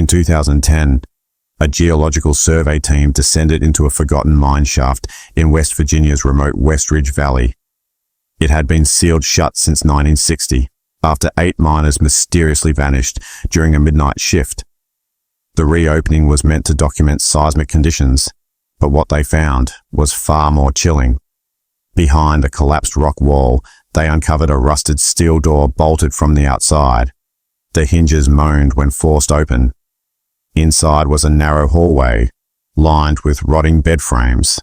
In 2010, a geological survey team descended into a forgotten mine shaft in West Virginia's remote Westridge Valley. It had been sealed shut since 1960, after 8 miners mysteriously vanished during a midnight shift. The reopening was meant to document seismic conditions, but what they found was far more chilling. Behind a collapsed rock wall, they uncovered a rusted steel door bolted from the outside. The hinges moaned when forced open. Inside was a narrow hallway, lined with rotting bedframes,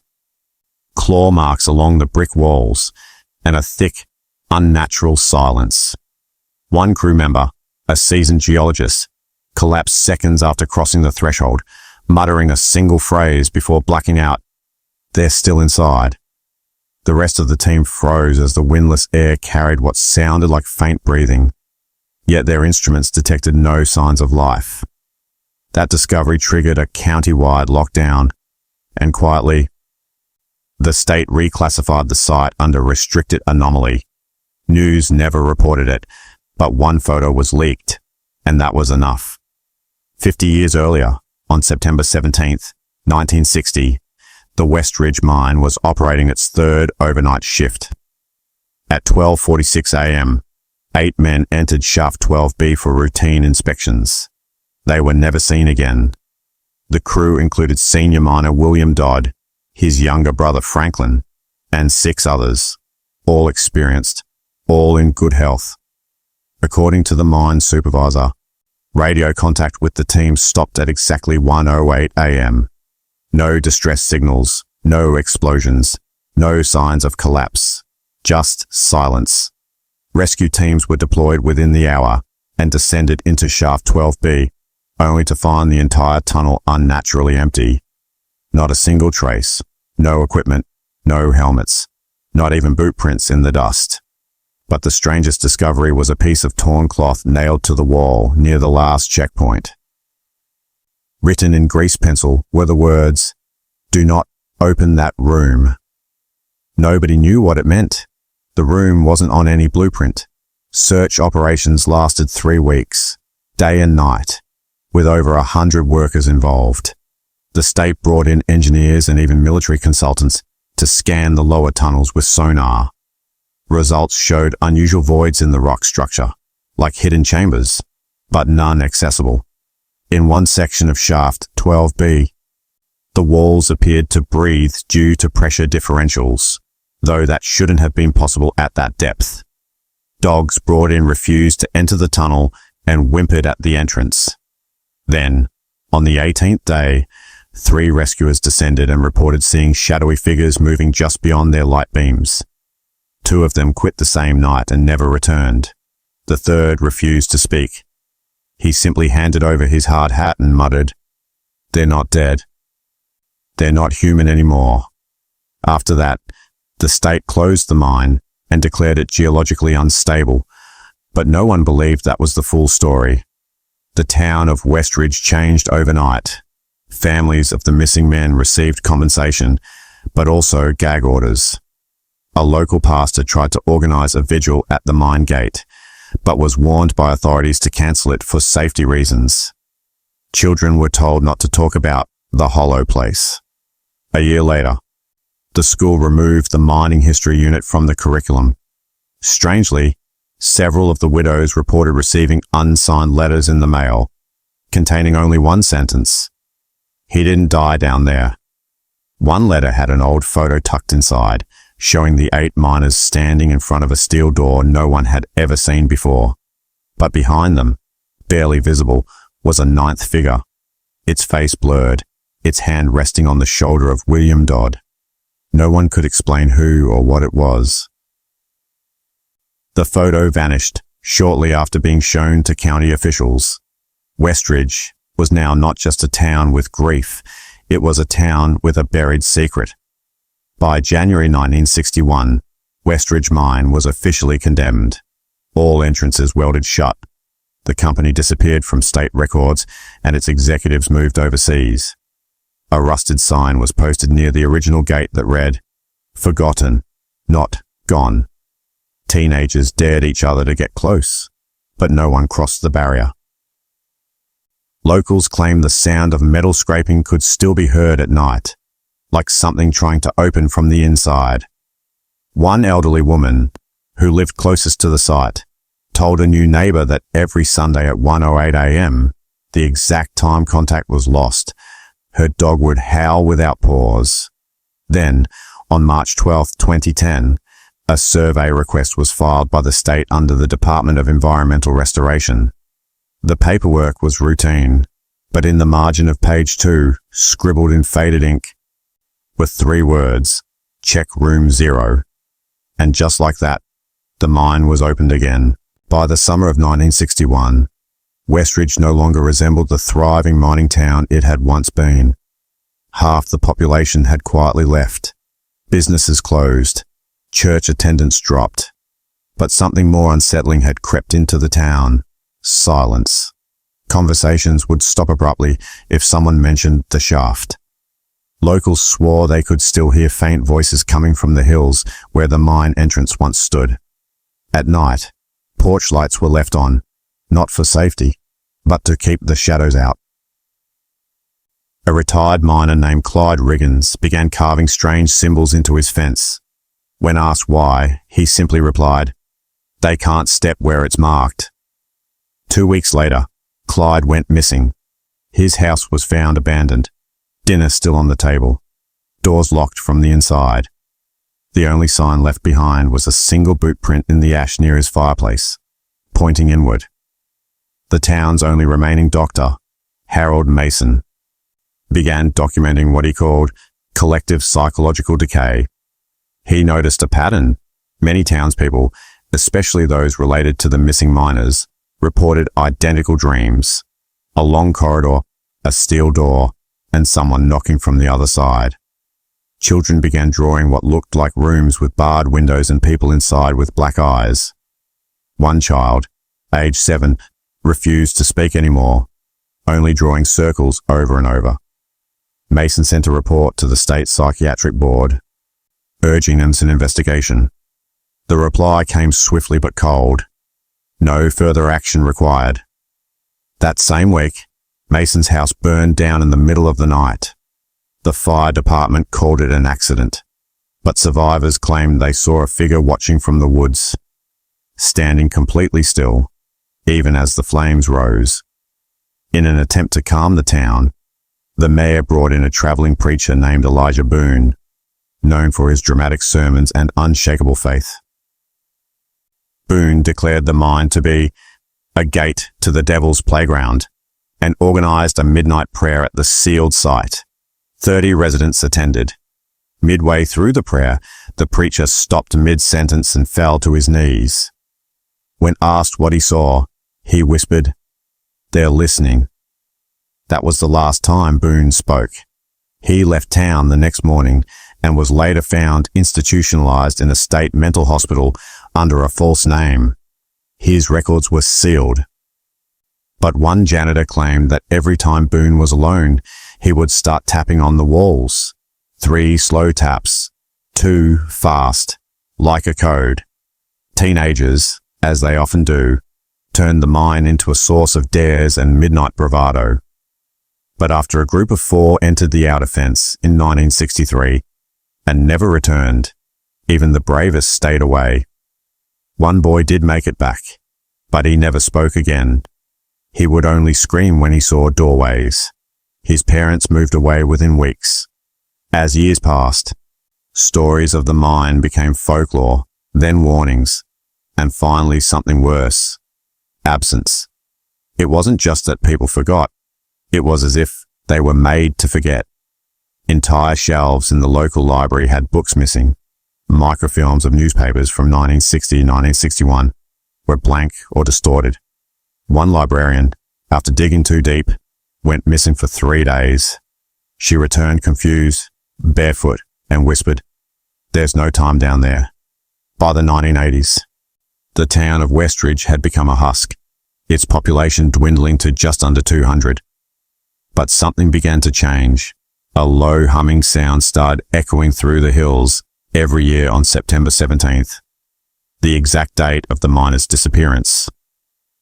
claw marks along the brick walls, and a thick, unnatural silence. One crew member, a seasoned geologist, collapsed seconds after crossing the threshold, muttering a single phrase before blacking out. "They're still inside." The rest of the team froze as the windless air carried what sounded like faint breathing, yet their instruments detected no signs of life. That discovery triggered a county-wide lockdown, and quietly, the state reclassified the site under restricted anomaly. News never reported it, but one photo was leaked, and that was enough. 50 years earlier, on September 17th, 1960, the Westridge mine was operating its third overnight shift. At 12:46 a.m., 8 men entered Shaft 12B for routine inspections. They were never seen again. The crew included senior miner William Dodd, his younger brother Franklin, and 6 others, all experienced, all in good health. According to the mine supervisor, radio contact with the team stopped at exactly 1:08 a.m. No distress signals, no explosions, no signs of collapse, just silence. Rescue teams were deployed within the hour and descended into Shaft 12B, only to find the entire tunnel unnaturally empty. Not a single trace, no equipment, no helmets, not even boot prints in the dust. But the strangest discovery was a piece of torn cloth nailed to the wall near the last checkpoint. Written in grease pencil were the words, "Do not open that room." Nobody knew what it meant. The room wasn't on any blueprint. Search operations lasted 3 weeks, day and night, with over 100 workers involved. The state brought in engineers and even military consultants to scan the lower tunnels with sonar. Results showed unusual voids in the rock structure, like hidden chambers, but none accessible. In one section of Shaft 12B, the walls appeared to breathe due to pressure differentials, though that shouldn't have been possible at that depth. Dogs brought in refused to enter the tunnel and whimpered at the entrance. Then, on the 18th day, 3 rescuers descended and reported seeing shadowy figures moving just beyond their light beams. 2 of them quit the same night and never returned. The third refused to speak. He simply handed over his hard hat and muttered, "They're not dead. They're not human anymore." After that, the state closed the mine and declared it geologically unstable, but no one believed that was the full story. The town of Westridge changed overnight. Families of the missing men received compensation, but also gag orders. A local pastor tried to organize a vigil at the mine gate, but was warned by authorities to cancel it for safety reasons. Children were told not to talk about the hollow place. A year later, the school removed the mining history unit from the curriculum. Strangely, several of the widows reported receiving unsigned letters in the mail, containing only one sentence: "He didn't die down there." One letter had an old photo tucked inside, showing the 8 miners standing in front of a steel door no one had ever seen before. But behind them, barely visible, was a 9th figure, its face blurred, its hand resting on the shoulder of William Dodd. No one could explain who or what it was. The photo vanished shortly after being shown to county officials. Westridge was now not just a town with grief, it was a town with a buried secret. By January 1961, Westridge Mine was officially condemned. All entrances welded shut. The company disappeared from state records and its executives moved overseas. A rusted sign was posted near the original gate that read, "Forgotten, not gone." Teenagers dared each other to get close, but no one crossed the barrier. Locals claimed the sound of metal scraping could still be heard at night, like something trying to open from the inside. One elderly woman, who lived closest to the site, told a new neighbor that every Sunday at 1:08 a.m., the exact time contact was lost, her dog would howl without pause. Then, on March 12, 2010, a survey request was filed by the state under the Department of Environmental Restoration. The paperwork was routine, but in the margin of page 2, scribbled in faded ink, were 3 words, "Check room 0." And just like that, the mine was opened again. By the summer of 1961, Westridge no longer resembled the thriving mining town it had once been. Half the population had quietly left. Businesses closed. Church attendance dropped. But something more unsettling had crept into the town. Silence. Conversations would stop abruptly if someone mentioned the shaft. Locals swore they could still hear faint voices coming from the hills where the mine entrance once stood. At night, porch lights were left on, not for safety, but to keep the shadows out. A retired miner named Clyde Riggins began carving strange symbols into his fence. When asked why, he simply replied, "They can't step where it's marked." 2 weeks later, Clyde went missing. His house was found abandoned, dinner still on the table, doors locked from the inside. The only sign left behind was a single boot print in the ash near his fireplace, pointing inward. The town's only remaining doctor, Harold Mason, began documenting what he called collective psychological decay. He noticed a pattern. Many townspeople, especially those related to the missing miners, reported identical dreams: a long corridor, a steel door, and someone knocking from the other side. Children began drawing what looked like rooms with barred windows and people inside with black eyes. One child, age 7, refused to speak anymore, only drawing circles over and over. Mason sent a report to the state psychiatric board, urging an investigation. The reply came swiftly but cold. No further action required. That same week, Mason's house burned down in the middle of the night. The fire department called it an accident, but survivors claimed they saw a figure watching from the woods, standing completely still, even as the flames rose. In an attempt to calm the town, the mayor brought in a traveling preacher named Elijah Boone, known for his dramatic sermons and unshakable faith. Boone declared the mine to be a gate to the devil's playground and organized a midnight prayer at the sealed site. 30 residents attended. Midway through the prayer, the preacher stopped mid-sentence and fell to his knees. When asked what he saw, he whispered, "They're listening." That was the last time Boone spoke. He left town the next morning and was later found institutionalized in a state mental hospital under a false name. His records were sealed. But one janitor claimed that every time Boone was alone, he would start tapping on the walls. 3 slow taps, 2 fast, like a code. Teenagers, as they often do, turned the mine into a source of dares and midnight bravado. But after a group of 4 entered the outer fence in 1963 and never returned, even the bravest stayed away. One boy did make it back, but he never spoke again. He would only scream when he saw doorways. His parents moved away within weeks. As years passed, stories of the mine became folklore, then warnings, and finally something worse: absence. It wasn't just that people forgot. It was as if they were made to forget. Entire shelves in the local library had books missing. Microfilms of newspapers from 1960-1961 were blank or distorted. One librarian, after digging too deep, went missing for 3 days. She returned confused, barefoot, and whispered, "There's no time down there." By the 1980s, the town of Westridge had become a husk, its population dwindling to just under 200. But something began to change. A low humming sound started echoing through the hills every year on September 17th, the exact date of the miner's disappearance.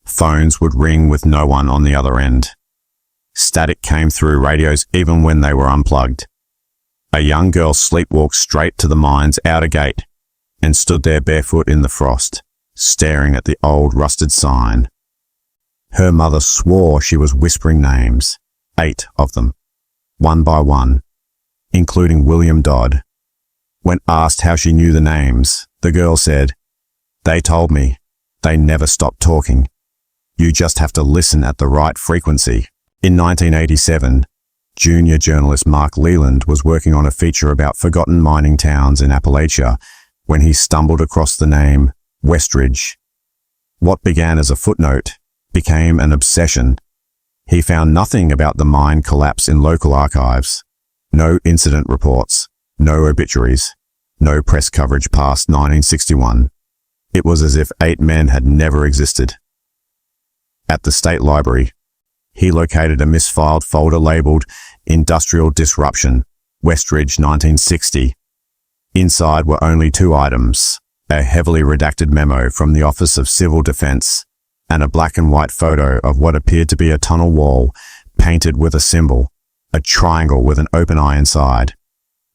Phones would ring with no one on the other end. Static came through radios even when they were unplugged. A young girl sleepwalked straight to the mine's outer gate and stood there barefoot in the frost, staring at the old rusted sign. Her mother swore she was whispering names, 8 of them, one by one, including William Dodd. When asked how she knew the names, the girl said, "They told me. They never stopped talking. You just have to listen at the right frequency." In 1987, junior journalist Mark Leland was working on a feature about forgotten mining towns in Appalachia when he stumbled across the name Westridge. What began as a footnote became an obsession. He found nothing about the mine collapse in local archives. No incident reports, no obituaries, no press coverage past 1961. It was as if 8 men had never existed. At the State Library, he located a misfiled folder labeled Industrial Disruption, Westridge 1960. Inside were only 2 items, a heavily redacted memo from the Office of Civil Defense and a black and white photo of what appeared to be a tunnel wall painted with a symbol, a triangle with an open eye inside.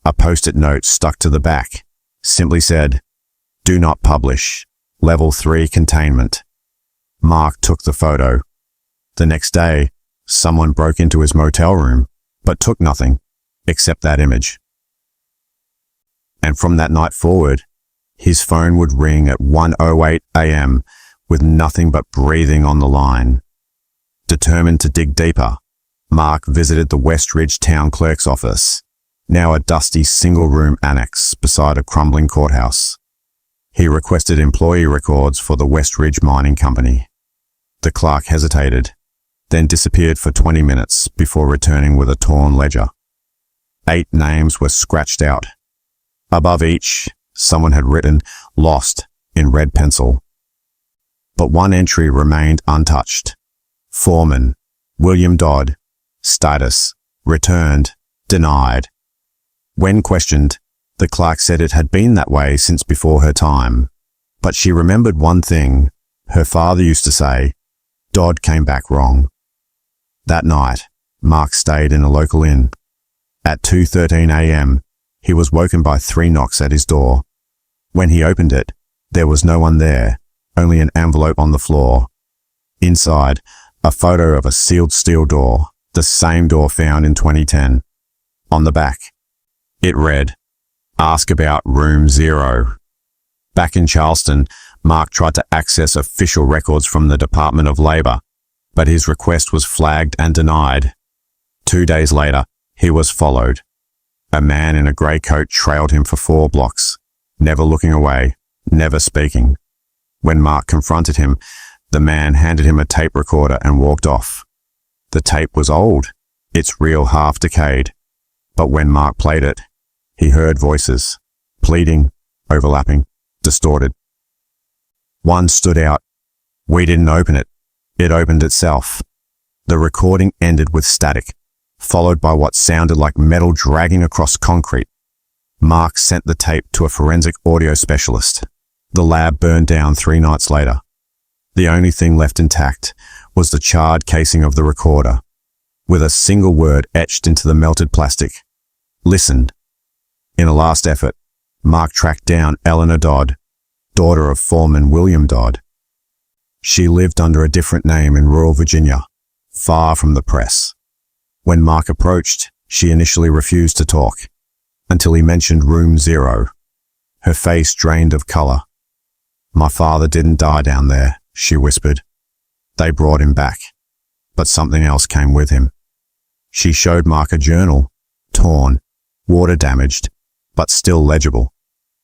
A post-it note stuck to the back simply said, "Do not publish. Level 3 containment." Mark took the photo. The next day, someone broke into his motel room, but took nothing except that image. And from that night forward, his phone would ring at 1:08 a.m. with nothing but breathing on the line. Determined to dig deeper, Mark visited the Westridge town clerk's office, now a dusty single-room annex beside a crumbling courthouse. He requested employee records for the Westridge Mining Company. The clerk hesitated, then disappeared for 20 minutes before returning with a torn ledger. 8 names were scratched out. Above each, someone had written "Lost" in red pencil. But one entry remained untouched. Foreman, William Dodd, status, returned, denied. When questioned, the clerk said it had been that way since before her time. But she remembered one thing. Her father used to say, "Dodd came back wrong." That night, Mark stayed in a local inn. At 2:13 a.m., he was woken by 3 knocks at his door. When he opened it, there was no one there, only an envelope on the floor. Inside, a photo of a sealed steel door, the same door found in 2010. On the back, it read, "Ask about Room 0. Back in Charleston, Mark tried to access official records from the Department of Labor, but his request was flagged and denied. 2 days later, he was followed. A man in a grey coat trailed him for 4 blocks, never looking away, never speaking. When Mark confronted him, the man handed him a tape recorder and walked off. The tape was old, its reel half decayed, but when Mark played it, he heard voices, pleading, overlapping, distorted. One stood out. "We didn't open it. It opened itself." The recording ended with static, followed by what sounded like metal dragging across concrete. Mark sent the tape to a forensic audio specialist. The lab burned down 3 nights later. The only thing left intact was the charred casing of the recorder, with a single word etched into the melted plastic: "Listen." In a last effort, Mark tracked down Eleanor Dodd, daughter of foreman William Dodd. She lived under a different name in rural Virginia, far from the press. When Mark approached, she initially refused to talk, until he mentioned Room 0. Her face drained of color. "My father didn't die down there," she whispered. "They brought him back, but something else came with him." She showed Mark a journal, torn, water damaged, but still legible.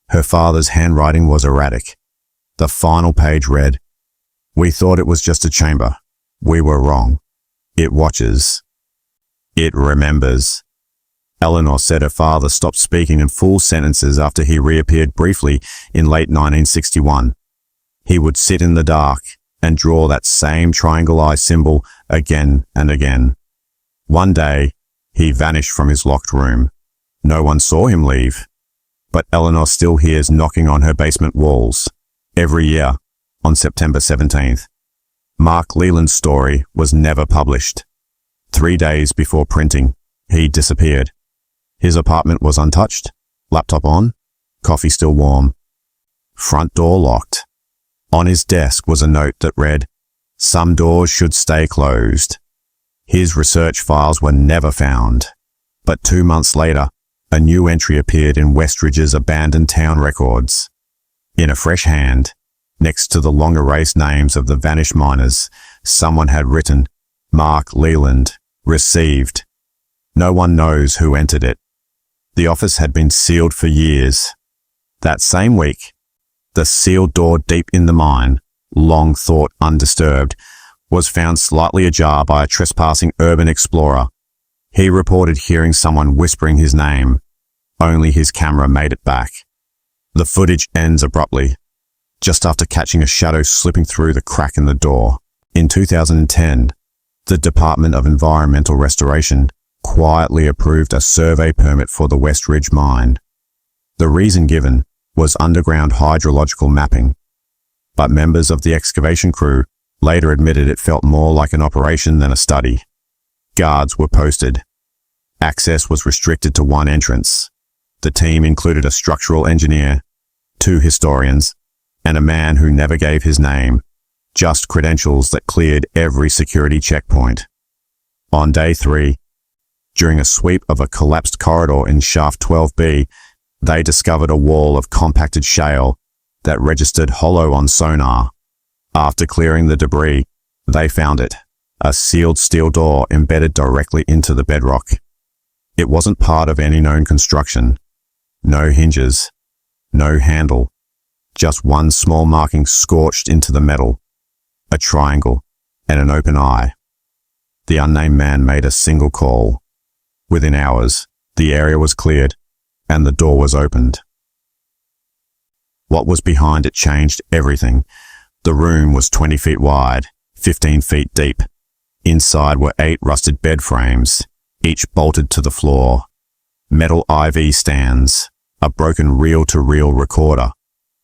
Her father's handwriting was erratic. The final page read, "We thought it was just a chamber. We were wrong. It watches. It remembers." Eleanor said her father stopped speaking in full sentences after he reappeared briefly in late 1961. He would sit in the dark and draw that same triangle eye symbol again and again. One day, he vanished from his locked room. No one saw him leave, but Eleanor still hears knocking on her basement walls every year on September 17th. Mark Leland's story was never published. 3 days before printing, he disappeared. His apartment was untouched, laptop on, coffee still warm, front door locked. On his desk was a note that read, "Some doors should stay closed." His research files were never found. But 2 months later, a new entry appeared in Westridge's abandoned town records. In a fresh hand, next to the long-erased names of the vanished miners, someone had written, "Mark Leland, received." No one knows who entered it. The office had been sealed for years. That same week, the sealed door deep in the mine, long thought undisturbed, was found slightly ajar by a trespassing urban explorer. He reported hearing someone whispering his name. Only his camera made it back. The footage ends abruptly, just after catching a shadow slipping through the crack in the door. In 2010, the Department of Environmental Restoration quietly approved a survey permit for the Westridge mine. The reason given was underground hydrological mapping, but members of the excavation crew later admitted it felt more like an operation than a study. Guards were posted. Access was restricted to one entrance. The team included a structural engineer, 2 historians, and a man who never gave his name, just credentials that cleared every security checkpoint. On day 3, during a sweep of a collapsed corridor in Shaft 12B, they discovered a wall of compacted shale that registered hollow on sonar. After clearing the debris, they found it, a sealed steel door embedded directly into the bedrock. It wasn't part of any known construction. No hinges, no handle, just one small marking scorched into the metal, a triangle, and an open eye. The unnamed man made a single call. Within hours, the area was cleared, and the door was opened. What was behind it changed everything. The room was 20 feet wide, 15 feet deep. Inside were 8 rusted bed frames, each bolted to the floor. Metal IV stands, a broken reel-to-reel recorder.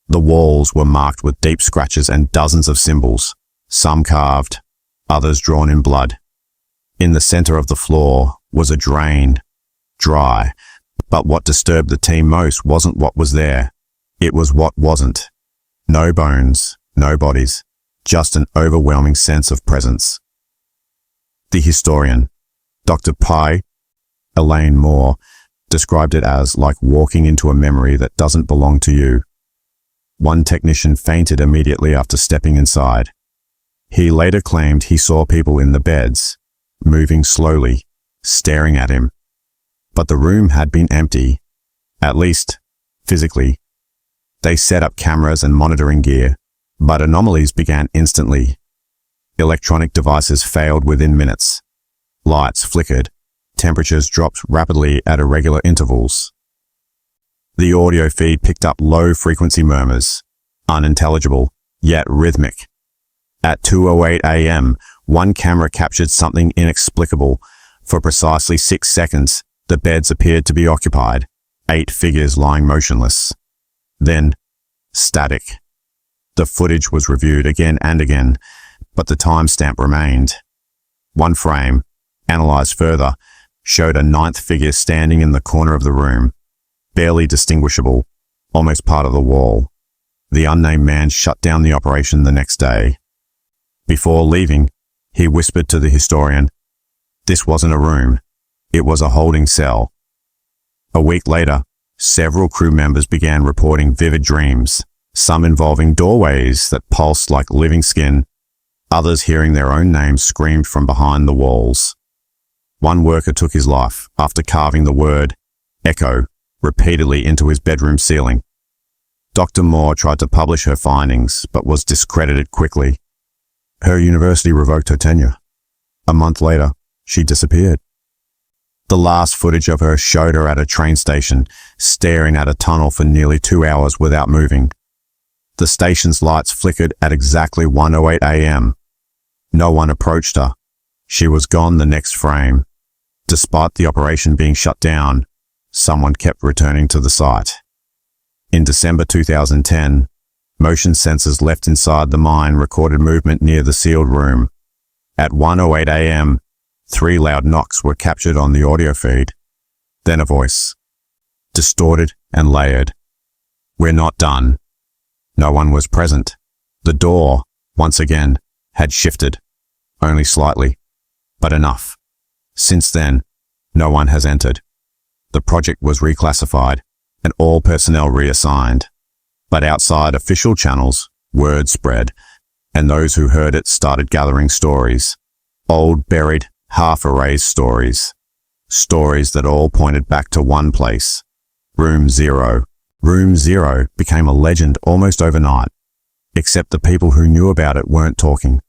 The walls were marked with deep scratches and dozens of symbols, some carved, others drawn in blood. In the center of the floor was a drain, dry, but what disturbed the team most wasn't what was there. It was what wasn't. No bones, no bodies, just an overwhelming sense of presence. The historian, Dr. Pi Elaine Moore, described it as like walking into a memory that doesn't belong to you. One technician fainted immediately after stepping inside. He later claimed he saw people in the beds, moving slowly, staring at him. But the room had been empty, at least physically. They set up cameras and monitoring gear, but anomalies began instantly. Electronic devices failed within minutes. Lights flickered. Temperatures dropped rapidly at irregular intervals. The audio feed picked up low-frequency murmurs, unintelligible, yet rhythmic. At 2:08 a.m., one camera captured something inexplicable. For precisely 6 seconds, the beds appeared to be occupied, 8 figures lying motionless. Then, static. The footage was reviewed again and again, but the timestamp remained. One frame, analyzed further, showed a 9th figure standing in the corner of the room, barely distinguishable, almost part of the wall. The unnamed man shut down the operation the next day. Before leaving, he whispered to the historian, "This wasn't a room, it was a holding cell." A week later, several crew members began reporting vivid dreams, some involving doorways that pulsed like living skin, others hearing their own names screamed from behind the walls. One worker took his life after carving the word "echo" repeatedly into his bedroom ceiling. Dr. Moore tried to publish her findings, but was discredited quickly. Her university revoked her tenure. A month later, she disappeared. The last footage of her showed her at a train station, staring at a tunnel for nearly 2 hours without moving. The station's lights flickered at exactly 1:08 a.m. No one approached her. She was gone the next frame. Despite the operation being shut down, someone kept returning to the site. In December 2010, motion sensors left inside the mine recorded movement near the sealed room. At 1:08 a.m., 3 loud knocks were captured on the audio feed. Then a voice, distorted and layered. "We're not done." No one was present. The door, once again, had shifted. Only slightly, but enough. Since then, no one has entered. The project was reclassified and all personnel reassigned. But outside official channels, word spread, and those who heard it started gathering stories. Old, buried, half-erased stories. Stories that all pointed back to one place. Room Zero. Room Zero became a legend almost overnight, except the people who knew about it weren't talking.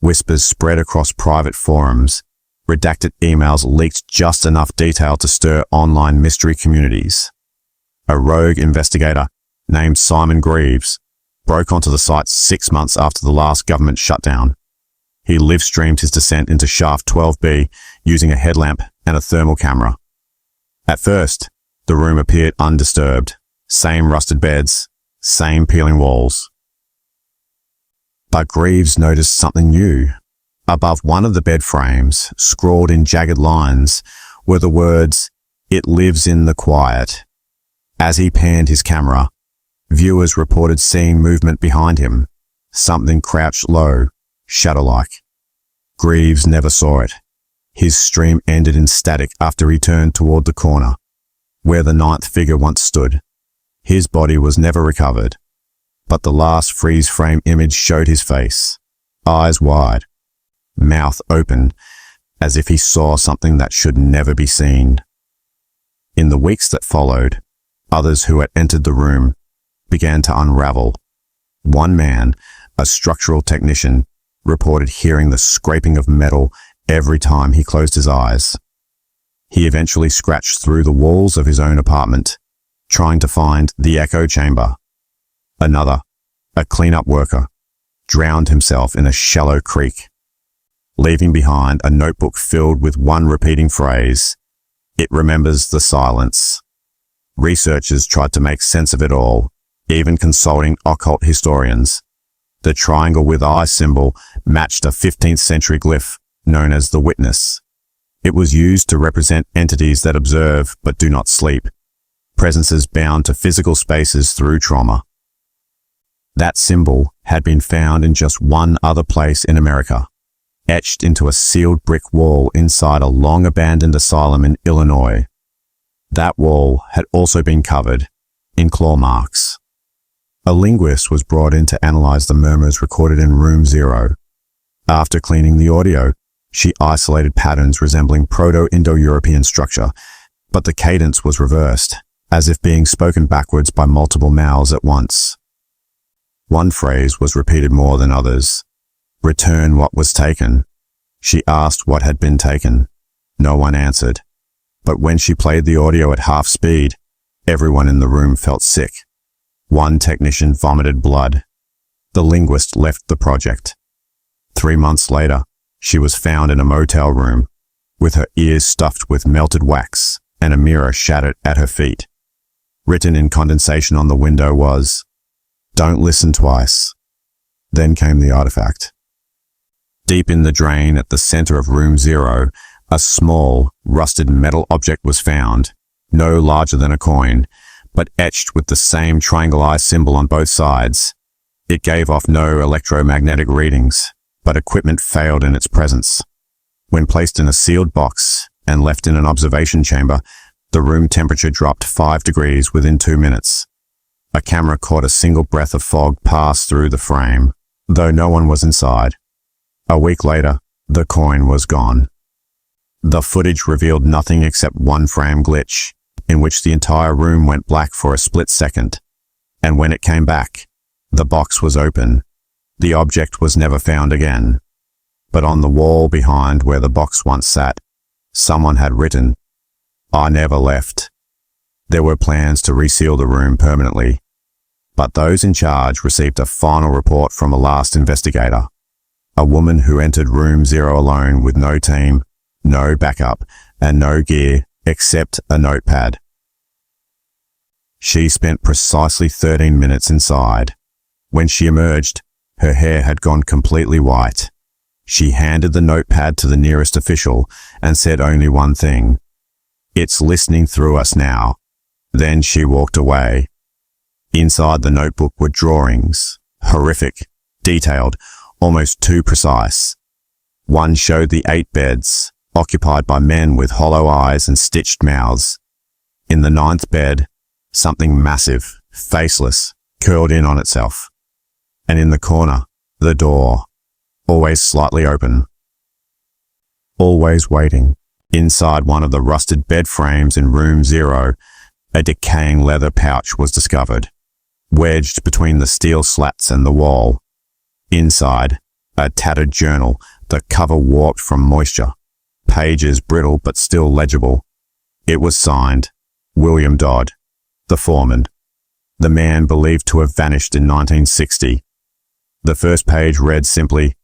Whispers spread across private forums. Redacted emails leaked just enough detail to stir online mystery communities. A rogue investigator named Simon Greaves broke onto the site 6 months after the last government shutdown. He live-streamed his descent into Shaft 12B using a headlamp and a thermal camera. At first, the room appeared undisturbed. Same rusted beds, same peeling walls. But Greaves noticed something new. Above one of the bed frames, scrawled in jagged lines, were the words, "It lives in the quiet." As he panned his camera, viewers reported seeing movement behind him, something crouched low, shadow-like. Greaves never saw it. His stream ended in static after he turned toward the corner, where the 9th figure once stood. His body was never recovered, but the last freeze-frame image showed his face, eyes wide, mouth open, as if he saw something that should never be seen. In the weeks that followed, others who had entered the room began to unravel. One man, a structural technician, reported hearing the scraping of metal every time he closed his eyes. He eventually scratched through the walls of his own apartment, trying to find the echo chamber. Another, a cleanup worker, drowned himself in a shallow creek, leaving behind a notebook filled with one repeating phrase, "It remembers the silence." Researchers tried to make sense of it all, even consulting occult historians. The triangle with eye symbol matched a 15th century glyph known as the witness. It was used to represent entities that observe but do not sleep, presences bound to physical spaces through trauma. That symbol had been found in just one other place in America, etched into a sealed brick wall inside a long-abandoned asylum in Illinois. That wall had also been covered in claw marks. A linguist was brought in to analyze the murmurs recorded in Room Zero. After cleaning the audio, she isolated patterns resembling Proto-Indo-European structure, but the cadence was reversed, as if being spoken backwards by multiple mouths at once. One phrase was repeated more than others. "Return what was taken." She asked what had been taken. No one answered. But when she played the audio at half speed, everyone in the room felt sick. One technician vomited blood. The linguist left the project. 3 months later, she was found in a motel room, with her ears stuffed with melted wax and a mirror shattered at her feet. Written in condensation on the window was, "Don't listen twice." Then came the artifact. Deep in the drain at the center of Room Zero, a small, rusted metal object was found, no larger than a coin, but etched with the same triangle eye symbol on both sides. It gave off no electromagnetic readings, but equipment failed in its presence. When placed in a sealed box and left in an observation chamber, the room temperature dropped 5 degrees within 2 minutes. A camera caught a single breath of fog pass through the frame, though no one was inside. A week later, the coin was gone. The footage revealed nothing except one frame glitch, in which the entire room went black for a split second. And when it came back, the box was open. The object was never found again. But on the wall behind where the box once sat, someone had written, "I never left." There were plans to reseal the room permanently, but those in charge received a final report from a last investigator, a woman who entered Room Zero alone with no team, no backup, and no gear except a notepad. She spent precisely 13 minutes inside. When she emerged, her hair had gone completely white. She handed the notepad to the nearest official and said only one thing. "It's listening through us now." Then she walked away. Inside the notebook were drawings, horrific, detailed, almost too precise. One showed the 8 beds, occupied by men with hollow eyes and stitched mouths. In the 9th bed, something massive, faceless, curled in on itself. And in the corner, the door, always slightly open. Always waiting. Inside one of the rusted bed frames in room 0, a decaying leather pouch was discovered, wedged between the steel slats and the wall. Inside, a tattered journal, the cover warped from moisture, pages brittle but still legible. It was signed, William Dodd, the foreman, the man believed to have vanished in 1960. The first page read simply,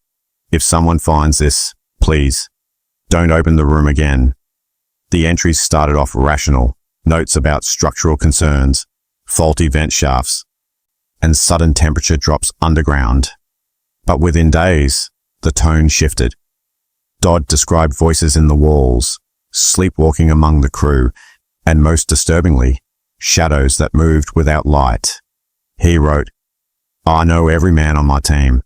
"If someone finds this, please, don't open the room again." The entries started off rational, notes about structural concerns, faulty vent shafts, and sudden temperature drops underground. But within days, the tone shifted. Dodd described voices in the walls, sleepwalking among the crew, and most disturbingly, shadows that moved without light. He wrote, "I know every man on my team,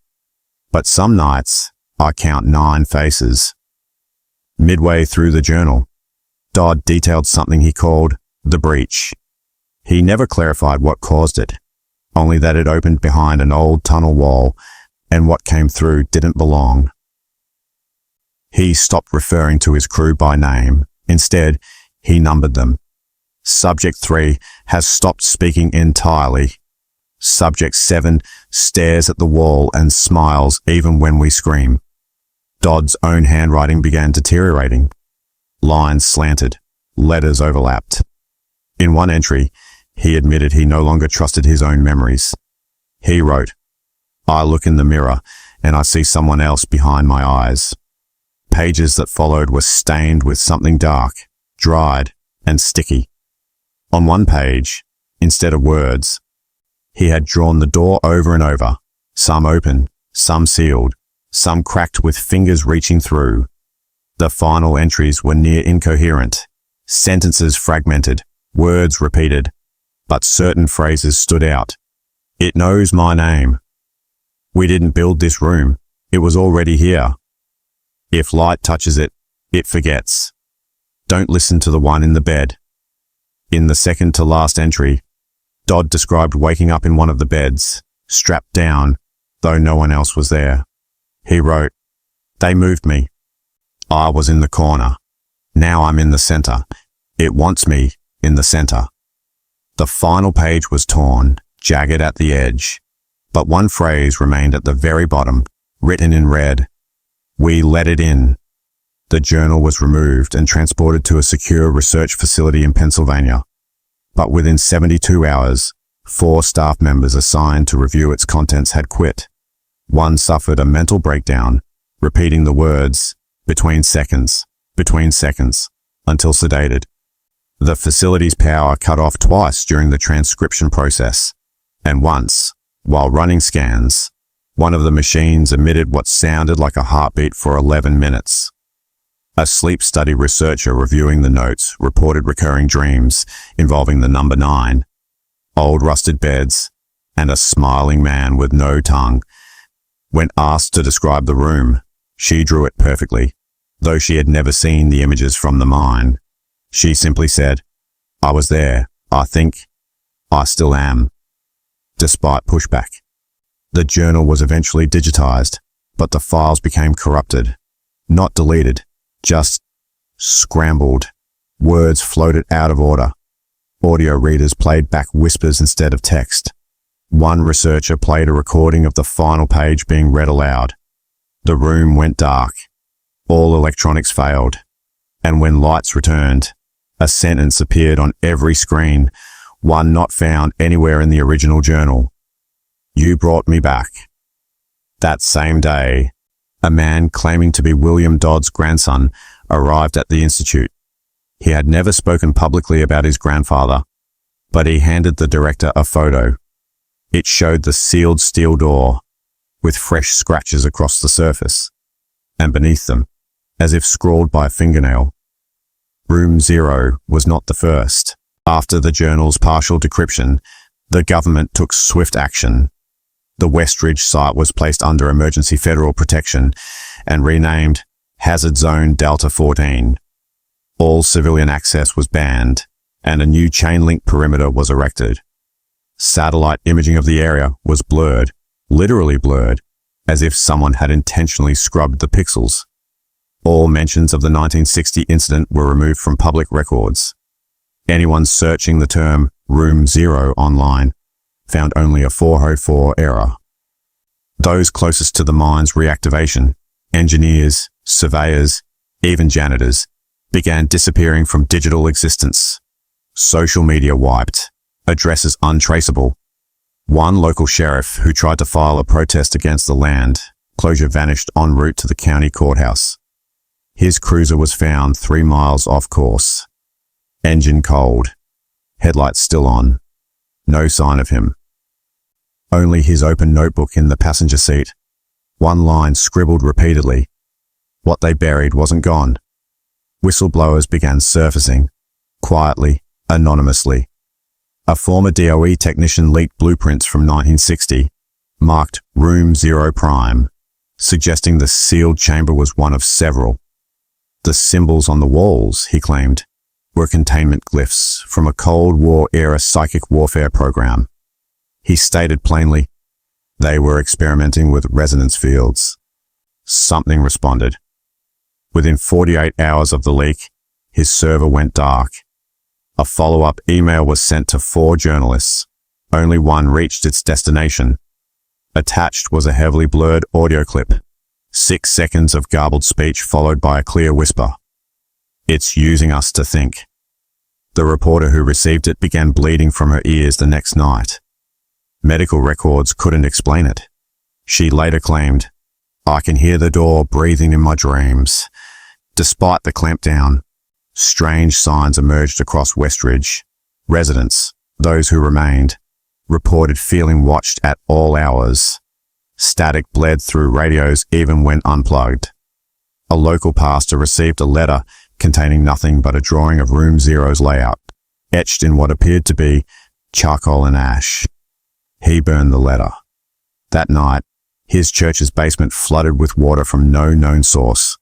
but some nights I count 9 faces." Midway through the journal, Dodd detailed something he called the breach. He never clarified what caused it, only that it opened behind an old tunnel wall, and what came through didn't belong. He stopped referring to his crew by name. Instead, he numbered them. Subject 3 has stopped speaking entirely. Subject 7 stares at the wall and smiles even when we scream. Dodd's own handwriting began deteriorating. Lines slanted, letters overlapped. In one entry, he admitted he no longer trusted his own memories. He wrote, "I look in the mirror and I see someone else behind my eyes." Pages that followed were stained with something dark, dried, and sticky. On one page, instead of words, he had drawn the door over and over, some open, some sealed, some cracked with fingers reaching through. The final entries were near incoherent, sentences fragmented, words repeated, but certain phrases stood out. "It knows my name." "We didn't build this room. It was already here." "If light touches it, it forgets." "Don't listen to the one in the bed." In the second to last entry, Dodd described waking up in one of the beds, strapped down, though no one else was there. He wrote, "They moved me. I was in the corner. Now I'm in the center. It wants me in the center." The final page was torn, jagged at the edge, but one phrase remained at the very bottom, written in red. "We let it in." The journal was removed and transported to a secure research facility in Pennsylvania. But within 72 hours, 4 staff members assigned to review its contents had quit. One suffered a mental breakdown, repeating the words, between seconds, until sedated. The facility's power cut off twice during the transcription process, and once, while running scans, one of the machines emitted what sounded like a heartbeat for 11 minutes. A sleep study researcher reviewing the notes reported recurring dreams involving the number 9, old rusted beds, and a smiling man with no tongue. When asked to describe the room, she drew it perfectly, though she had never seen the images from the mine. She simply said, "I was there. I think. I still am." Despite pushback. The journal was eventually digitized, but the files became corrupted. Not deleted, just scrambled. Words floated out of order. Audio readers played back whispers instead of text. One researcher played a recording of the final page being read aloud. The room went dark. All electronics failed. And when lights returned, a sentence appeared on every screen, one not found anywhere in the original journal. "You brought me back." That same day, a man claiming to be William Dodd's grandson arrived at the institute. He had never spoken publicly about his grandfather, but he handed the director a photo. It showed the sealed steel door, with fresh scratches across the surface. and beneath them, as if scrawled by a fingernail. Room 0 was not the first. After the journal's partial decryption, the government took swift action. The Westridge site was placed under emergency federal protection and renamed Hazard Zone Delta 14. All civilian access was banned, and a new chain-link perimeter was erected. Satellite imaging of the area was blurred, literally blurred, as if someone had intentionally scrubbed the pixels. All mentions of the 1960 incident were removed from public records. Anyone searching the term Room 0 online found only a 404 error. Those closest to the mine's reactivation, engineers, surveyors, even janitors, began disappearing from digital existence. Social media wiped, addresses untraceable. One local sheriff who tried to file a protest against the land closure vanished en route to the county courthouse. His cruiser was found 3 miles off course. Engine cold, headlights still on. No sign of him. Only his open notebook in the passenger seat. One line scribbled repeatedly. What they buried wasn't gone. Whistleblowers began surfacing, quietly, anonymously. A former DOE technician leaked blueprints from 1960, marked Room 0 Prime, suggesting the sealed chamber was one of several. The symbols on the walls, he claimed, were containment glyphs from a Cold War-era psychic warfare program. He stated plainly, they were experimenting with resonance fields. Something responded. Within 48 hours of the leak, his server went dark. A follow-up email was sent to 4 journalists. Only one reached its destination. Attached was a heavily blurred audio clip. 6 seconds of garbled speech followed by a clear whisper. It's using us to think. The reporter who received it began bleeding from her ears the next night. Medical records couldn't explain it. She later claimed, I can hear the door breathing in my dreams. Despite the clampdown, strange signs emerged across Westridge. Residents, those who remained, reported feeling watched at all hours. Static bled through radios even when unplugged. A local pastor received a letter containing nothing but a drawing of Room 0's layout, etched in what appeared to be charcoal and ash. He burned the letter. That night, his church's basement flooded with water from no known source.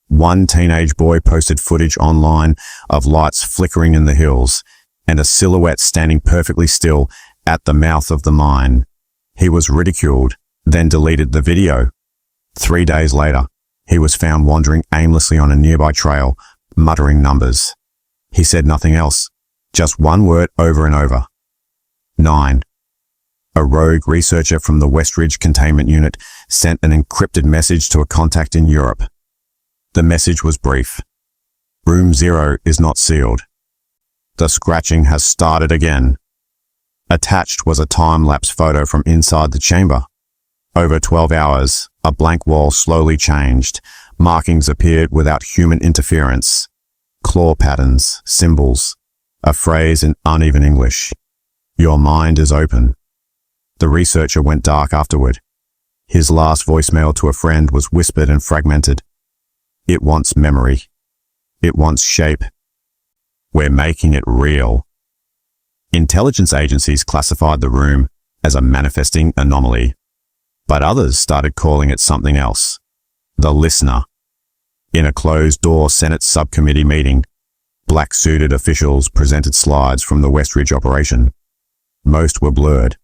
One teenage boy posted footage online of lights flickering in the hills and a silhouette standing perfectly still at the mouth of the mine. He was ridiculed, then deleted the video. 3 days later, he was found wandering aimlessly on a nearby trail, muttering numbers. He said nothing else, just one word over and over. 9. A rogue researcher from the Westridge Containment Unit sent an encrypted message to a contact in Europe. The message was brief. Room 0 is not sealed. The scratching has started again. Attached was a time-lapse photo from inside the chamber. Over 12 hours, a blank wall slowly changed. Markings appeared without human interference. Claw patterns, symbols, a phrase in uneven English. Your mind is open. The researcher went dark afterward. His last voicemail to a friend was whispered and fragmented. It wants memory. It wants shape. We're making it real. Intelligence agencies classified the room as a manifesting anomaly, but others started calling it something else. The listener. In a closed-door Senate subcommittee meeting, black-suited officials presented slides from the Westridge operation. Most were blurred.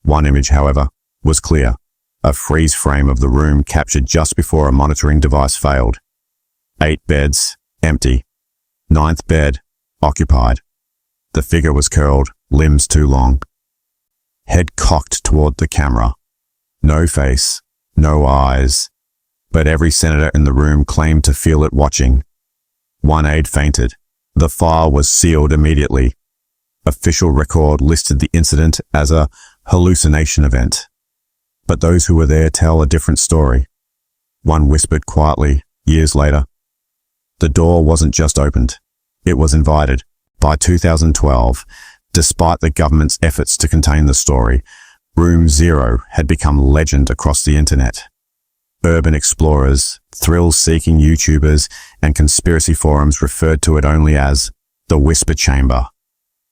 One image, however, was clear. A freeze frame of the room captured just before a monitoring device failed. 8 beds, empty. 9th bed, occupied. The figure was curled, limbs too long. Head cocked toward the camera. No face, no eyes. But every senator in the room claimed to feel it watching. One aide fainted. The file was sealed immediately. Official record listed the incident as a hallucination event. But those who were there tell a different story. One whispered quietly, years later. The door wasn't just opened. It was invited. By 2012, despite the government's efforts to contain the story, Room 0 had become legend across the internet. Urban explorers, thrill-seeking YouTubers, and conspiracy forums referred to it only as the Whisper Chamber.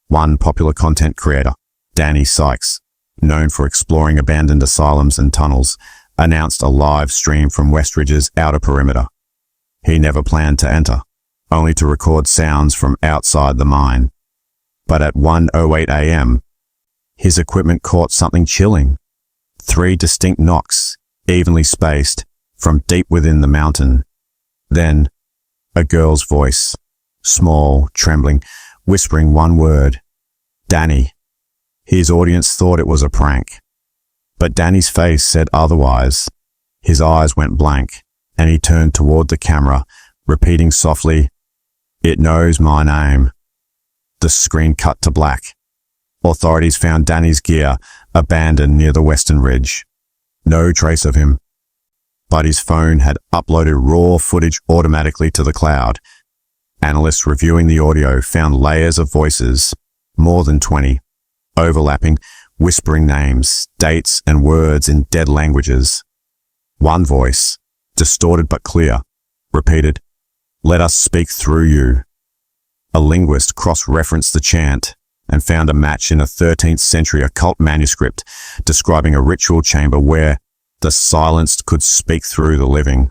One popular content creator, Danny Sykes, known for exploring abandoned asylums and tunnels, announced a live stream from Westridge's outer perimeter. He never planned to enter, only to record sounds from outside the mine. But at 1:08 a.m., his equipment caught something chilling. 3 distinct knocks, evenly spaced, from deep within the mountain. Then, a girl's voice, small, trembling, whispering one word, "Danny." His audience thought it was a prank. But Danny's face said otherwise. His eyes went blank, and he turned toward the camera, repeating softly, "It knows my name." The screen cut to black. Authorities found Danny's gear abandoned near the western ridge. No trace of him. But his phone had uploaded raw footage automatically to the cloud. Analysts reviewing the audio found layers of voices, more than 20, overlapping, whispering names, dates, and words in dead languages. One voice, distorted but clear, repeated, "Let us speak through you." A linguist cross-referenced the chant and found a match in a 13th century occult manuscript describing a ritual chamber where the silenced could speak through the living.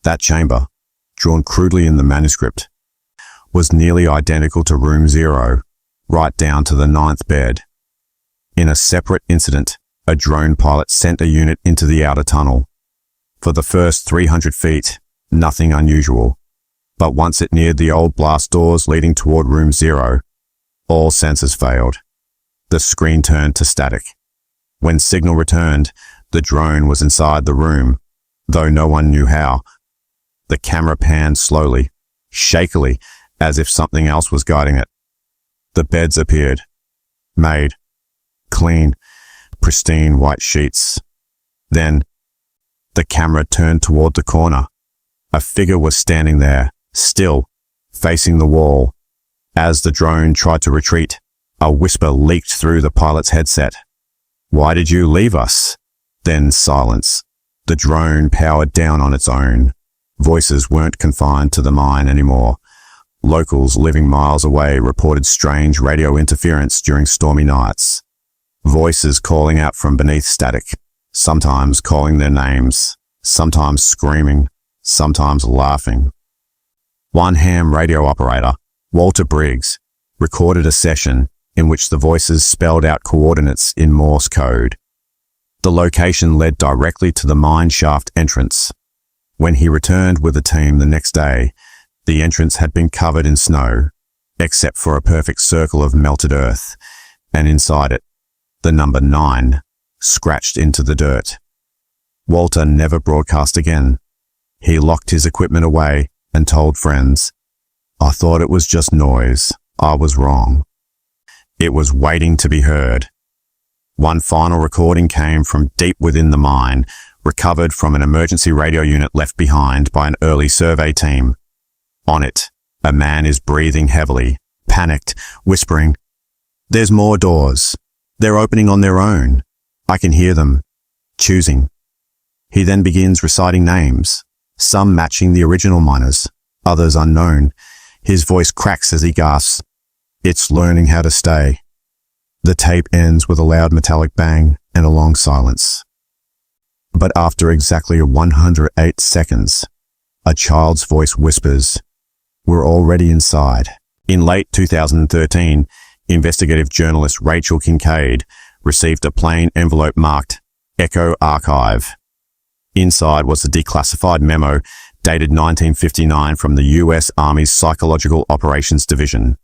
That chamber, drawn crudely in the manuscript, was nearly identical to Room 0, right down to the 9th bed. In a separate incident, a drone pilot sent a unit into the outer tunnel. For the first 300 feet, nothing unusual. But once it neared the old blast doors leading toward Room 0, all sensors failed. The screen turned to static. When signal returned, the drone was inside the room, though no one knew how. The camera panned slowly, shakily, as if something else was guiding it. The beds appeared. Made. Clean, pristine white sheets. Then, the camera turned toward the corner. A figure was standing there, still, facing the wall. As the drone tried to retreat, a whisper leaked through the pilot's headset. "Why did you leave us?" Then silence. The drone powered down on its own. Voices weren't confined to the mine anymore. Locals living miles away reported strange radio interference during stormy nights. Voices calling out from beneath static, sometimes calling their names, sometimes screaming, sometimes laughing. One ham radio operator, Walter Briggs, recorded a session in which the voices spelled out coordinates in Morse code. The location led directly to the mine shaft entrance. When he returned with the team the next day, the entrance had been covered in snow, except for a perfect circle of melted earth, and inside it, the number 9, scratched into the dirt. Walter never broadcast again. He locked his equipment away and told friends, "I thought it was just noise. I was wrong." It was waiting to be heard. One final recording came from deep within the mine, recovered from an emergency radio unit left behind by an early survey team. On it, a man is breathing heavily, panicked, whispering, "There's more doors. They're opening on their own. I can hear them. Choosing." He then begins reciting names, some matching the original miners, others unknown. His voice cracks as he gasps, "It's learning how to stay." The tape ends with a loud metallic bang and a long silence. But after exactly 108 seconds, a child's voice whispers, "We're already inside." In late 2013, investigative journalist Rachel Kincaid received a plain envelope marked Echo Archive. Inside was a declassified memo dated 1959 from the U.S. Army's Psychological Operations Division.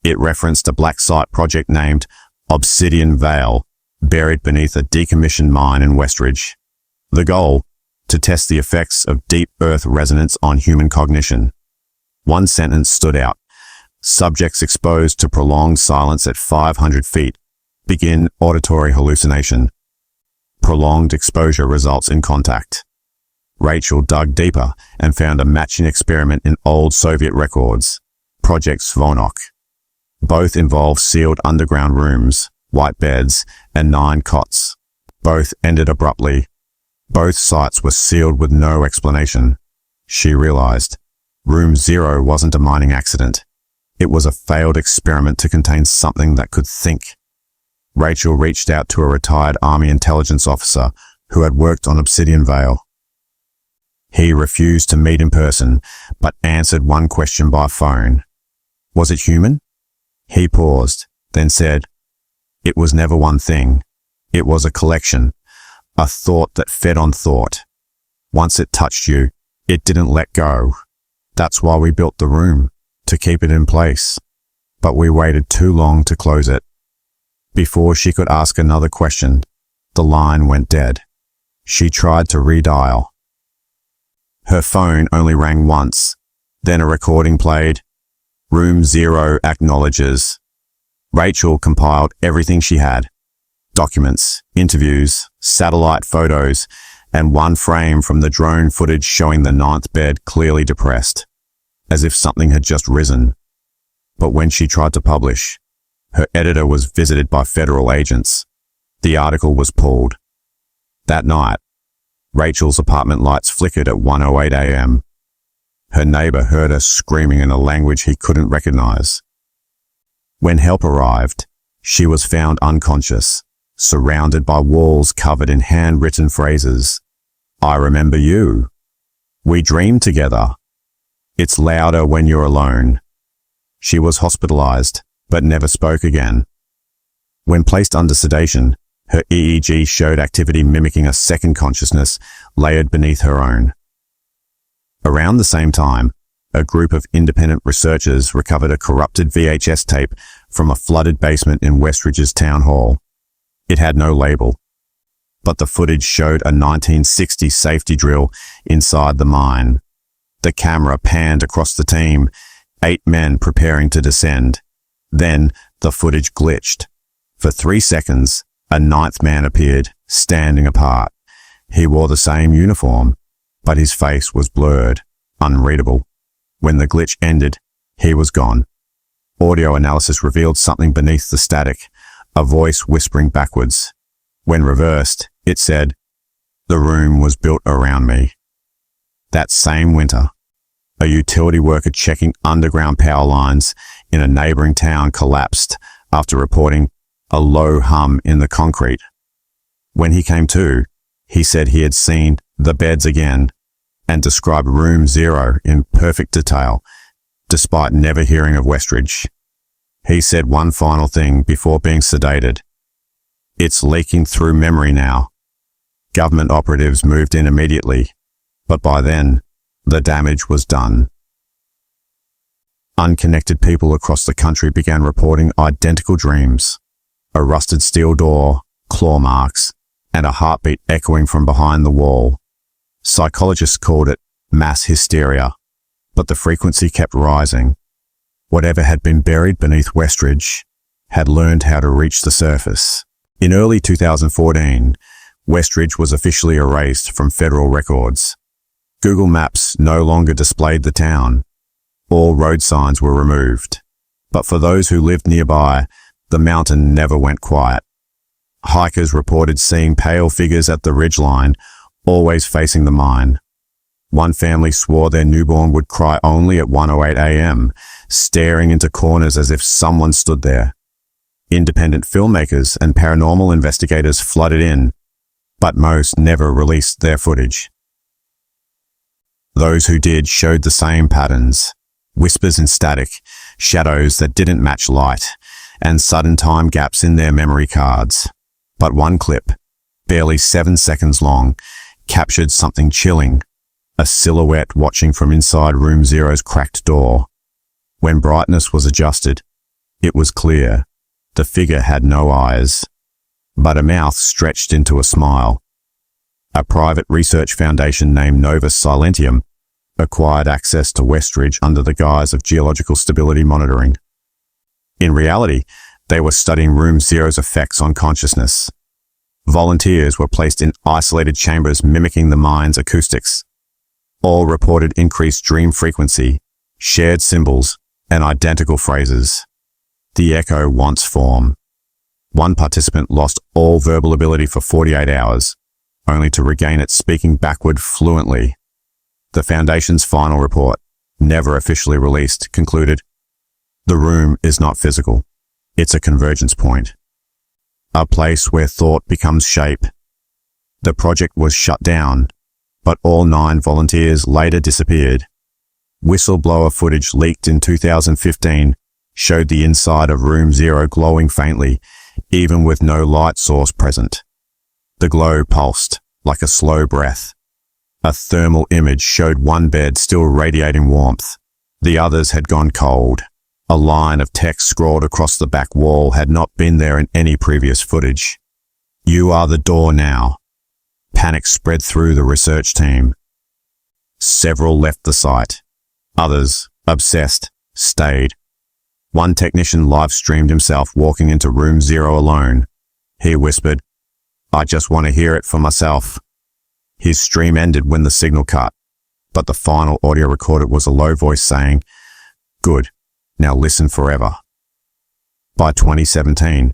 It referenced a black site project named Obsidian Vale, buried beneath a decommissioned mine in Westridge. The goal? To test the effects of deep earth resonance on human cognition. One sentence stood out. Subjects exposed to prolonged silence at 500 feet begin auditory hallucination. Prolonged exposure results in contact. Rachel dug deeper and found a matching experiment in old Soviet records, Project Svonok. Both involved sealed underground rooms, white beds, and 9 cots. Both ended abruptly. Both sites were sealed with no explanation. She realized Room Zero wasn't a mining accident. It was a failed experiment to contain something that could think. Rachel reached out to a retired Army intelligence officer who had worked on Obsidian Vale. He refused to meet in person, but answered one question by phone. Was it human? He paused, then said, "It was never one thing. It was a collection, a thought that fed on thought. Once it touched you, it didn't let go. That's why we built the room, to keep it in place. But we waited too long to close it." Before she could ask another question, the line went dead. She tried to redial. Her phone only rang once, then a recording played. Room Zero acknowledges. Rachel compiled everything she had. Documents, interviews, satellite photos, and one frame from the drone footage showing the ninth bed clearly depressed, as if something had just risen. But when she tried to publish, her editor was visited by federal agents. The article was pulled. That night, Rachel's apartment lights flickered at 1:08 a.m. Her neighbor heard her screaming in a language he couldn't recognize. When help arrived, she was found unconscious, surrounded by walls covered in handwritten phrases. "I remember you. We dreamed together. It's louder when you're alone." She was hospitalized, but never spoke again. When placed under sedation, her EEG showed activity mimicking a second consciousness layered beneath her own. Around the same time, a group of independent researchers recovered a corrupted VHS tape from a flooded basement in Westridge's town hall. It had no label, but the footage showed a 1960 safety drill inside the mine. The camera panned across the team, 8 men preparing to descend. Then the footage glitched. For 3 seconds, a 9th man appeared, standing apart. He wore the same uniform, but his face was blurred, unreadable. When the glitch ended, he was gone. Audio analysis revealed something beneath the static, a voice whispering backwards. When reversed, it said, "The room was built around me." That same winter, a utility worker checking underground power lines in a neighboring town collapsed after reporting a low hum in the concrete. When he came to, he said he had seen the beds again and described Room Zero in perfect detail, despite never hearing of Westridge. He said one final thing before being sedated. "It's leaking through memory now." Government operatives moved in immediately, but by then, the damage was done. Unconnected people across the country began reporting identical dreams. A rusted steel door, claw marks, and a heartbeat echoing from behind the wall. Psychologists called it mass hysteria, but the frequency kept rising. Whatever had been buried beneath Westridge had learned how to reach the surface. In early 2014, Westridge was officially erased from federal records. Google Maps no longer displayed the town. All road signs were removed. But for those who lived nearby, the mountain never went quiet. Hikers reported seeing pale figures at the ridgeline, always facing the mine. One family swore their newborn would cry only at 1:08 a.m., staring into corners as if someone stood there. Independent filmmakers and paranormal investigators flooded in, but most never released their footage. Those who did showed the same patterns: whispers in static, shadows that didn't match light, and sudden time gaps in their memory cards. But one clip, barely 7 seconds long, captured something chilling: a silhouette watching from inside Room Zero's cracked door. When brightness was adjusted, it was clear. The figure had no eyes, but a mouth stretched into a smile. A private research foundation named Novus Silentium acquired access to Westridge under the guise of geological stability monitoring. In reality, they were studying Room Zero's effects on consciousness. Volunteers were placed in isolated chambers mimicking the mine's acoustics. All reported increased dream frequency, shared symbols, and identical phrases. The echo wants form. One participant lost all verbal ability for 48 hours, only to regain it speaking backward fluently. The Foundation's final report, never officially released, concluded, "The room is not physical. It's a convergence point. A place where thought becomes shape." The project was shut down, but all 9 volunteers later disappeared. Whistleblower footage leaked in 2015 showed the inside of Room 0 glowing faintly, even with no light source present. The glow pulsed like a slow breath. A thermal image showed one bed still radiating warmth. The others had gone cold. A line of text scrawled across the back wall had not been there in any previous footage. "You are the door now." Panic spread through the research team. Several left the site. Others, obsessed, stayed. One technician live-streamed himself walking into Room 0 alone. He whispered, "I just want to hear it for myself." His stream ended when the signal cut, but the final audio recorded was a low voice saying, "Good, now listen forever." By 2017,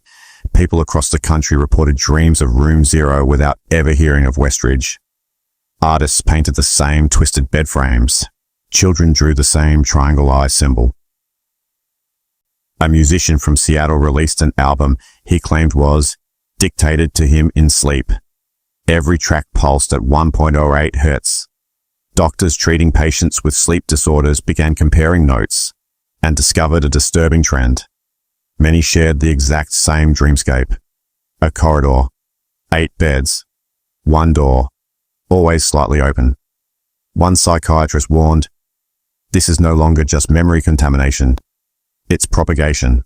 people across the country reported dreams of Room 0 without ever hearing of Westridge. Artists painted the same twisted bed frames. Children drew the same triangle eye symbol. A musician from Seattle released an album he claimed was dictated to him in sleep. Every track pulsed at 1.08 hertz. Doctors treating patients with sleep disorders began comparing notes and discovered a disturbing trend. Many shared the exact same dreamscape. A corridor, 8 beds, 1 door, always slightly open. One psychiatrist warned, "This is no longer just memory contamination. It's propagation."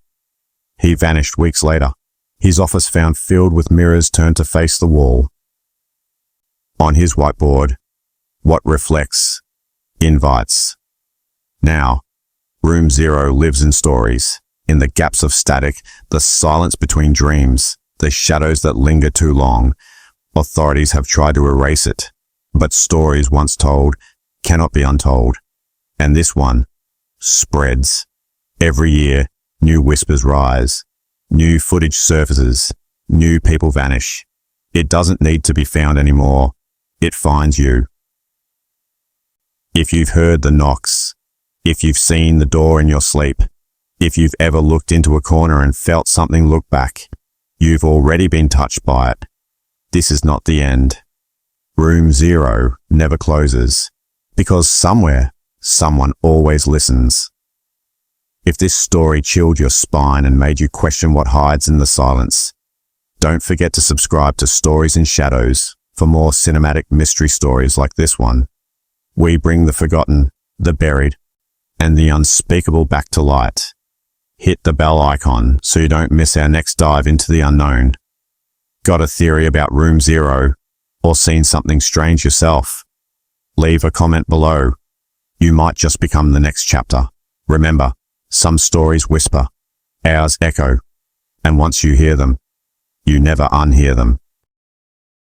He vanished weeks later, his office found filled with mirrors turned to face the wall. On his whiteboard, what reflects, invites. Now, Room 0 lives in stories, in the gaps of static, the silence between dreams, the shadows that linger too long. Authorities have tried to erase it, but stories once told cannot be untold. And this one spreads. Every year, new whispers rise, new footage surfaces, new people vanish. It doesn't need to be found anymore. It finds you. If you've heard the knocks, if you've seen the door in your sleep, if you've ever looked into a corner and felt something look back, you've already been touched by it. This is not the end. Room 0 never closes, because somewhere, someone always listens. If this story chilled your spine and made you question what hides in the silence, don't forget to subscribe to Stories in Shadows for more cinematic mystery stories like this one. We bring the forgotten, the buried, and the unspeakable back to light. Hit the bell icon so you don't miss our next dive into the unknown. Got a theory about Room 0 or seen something strange yourself? Leave a comment below. You might just become the next chapter. Remember, some stories whisper, ours echo, and once you hear them, you never unhear them.